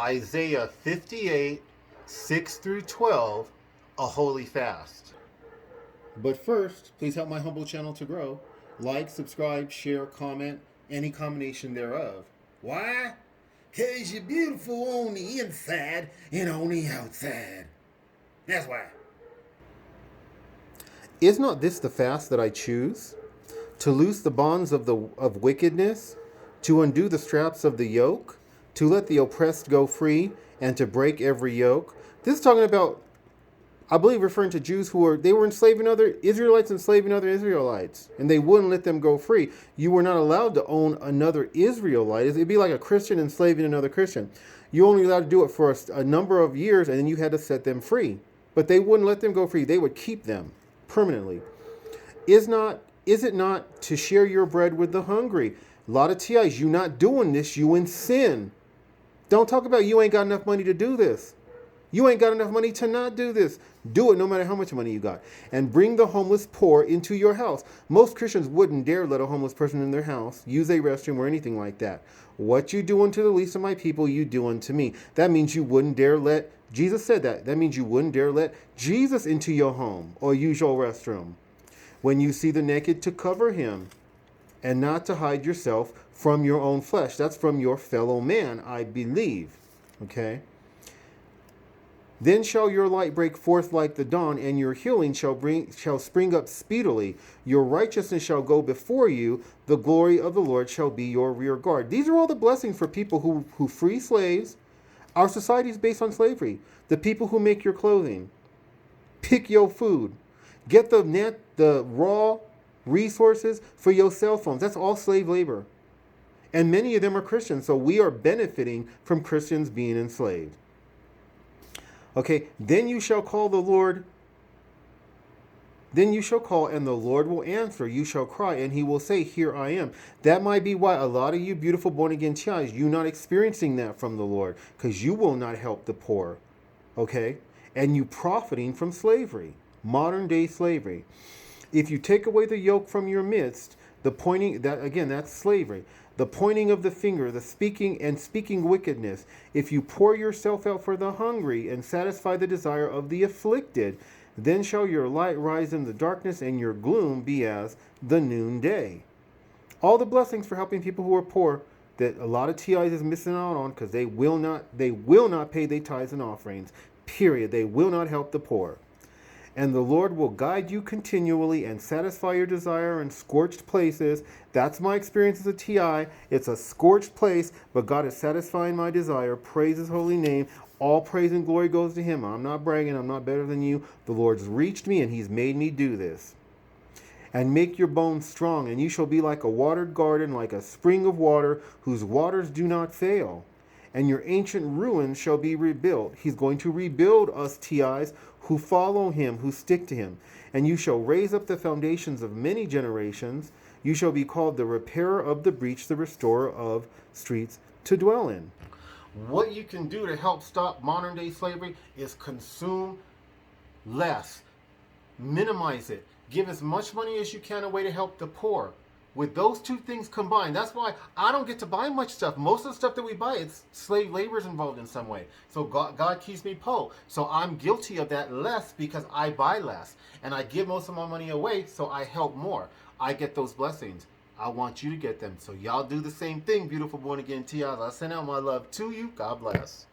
Isaiah 58, 6 through 12, a holy fast. But first, please help my humble channel to grow. Like, subscribe, share, comment, any combination thereof. Why? 'Cause you're beautiful on the inside and on the outside. That's why. Is not this the fast that I choose? To loose the bonds of wickedness, to undo the straps of the yoke, to let the oppressed go free, and to break every yoke. This is talking about, I believe, referring to Jews who were enslaving other Israelites, enslaving other Israelites, and they wouldn't let them go free. You were not allowed to own another Israelite. It'd be like a Christian enslaving another Christian. You only allowed to do it for a number of years, and then you had to set them free. But they wouldn't let them go free. They would keep them permanently. Is it not to share your bread with the hungry? A lot of TIs, you not doing this, you in sin. Don't talk about you ain't got enough money to do this. You ain't got enough money to not do this. Do it no matter how much money you got. And bring the homeless poor into your house. Most Christians wouldn't dare let a homeless person in their house, use a restroom or anything like that. What you do unto the least of my people, you do unto me. That means you wouldn't dare let, Jesus said that. That means you wouldn't dare let Jesus into your home or use your restroom. When you see the naked, to cover him, and not to hide yourself from your own flesh. That's from your fellow man, I believe. Okay? Then shall your light break forth like the dawn, and your healing shall spring up speedily. Your righteousness shall go before you. The glory of the Lord shall be your rear guard. These are all the blessings for people who free slaves. Our society is based on slavery. The people who make your clothing, pick your food, get the raw resources for your cell phones. That's all slave labor. And many of them are Christians, so we are benefiting from Christians being enslaved. Okay, then you shall call, and the Lord will answer. You shall cry, and he will say, here I am. That might be why a lot of you beautiful born-again child, you're not experiencing that from the Lord, because you will not help the poor. Okay? And you profiting from slavery, modern-day slavery. If you take away the yoke from your midst, that's slavery. The pointing of the finger, the speaking wickedness. If you pour yourself out for the hungry and satisfy the desire of the afflicted, then shall your light rise in the darkness and your gloom be as the noonday. All the blessings for helping people who are poor that a lot of TIs is missing out on because they will not pay their tithes and offerings. Period. They will not help the poor. And the Lord will guide you continually and satisfy your desire in scorched places. That's my experience as a TI. It's a scorched place, but God is satisfying my desire. Praise his holy name. All praise and glory goes to him. I'm not bragging. I'm not better than you. The Lord's reached me and he's made me do this. And make your bones strong, and you shall be like a watered garden, like a spring of water, whose waters do not fail. And your ancient ruins shall be rebuilt. He's going to rebuild us TIs who follow him, who stick to him. And you shall raise up the foundations of many generations. You shall be called the repairer of the breach, the restorer of streets to dwell in. What you can do to help stop modern day slavery is consume less, minimize it, give as much money as you can away to help the poor. With those two things combined, that's why I don't get to buy much stuff. Most of the stuff that we buy, it's slave labor is involved in some way. So God keeps me poor. So I'm guilty of that less because I buy less. And I give most of my money away, so I help more. I get those blessings. I want you to get them. So y'all do the same thing, beautiful born-again TIs. I send out my love to you. God bless.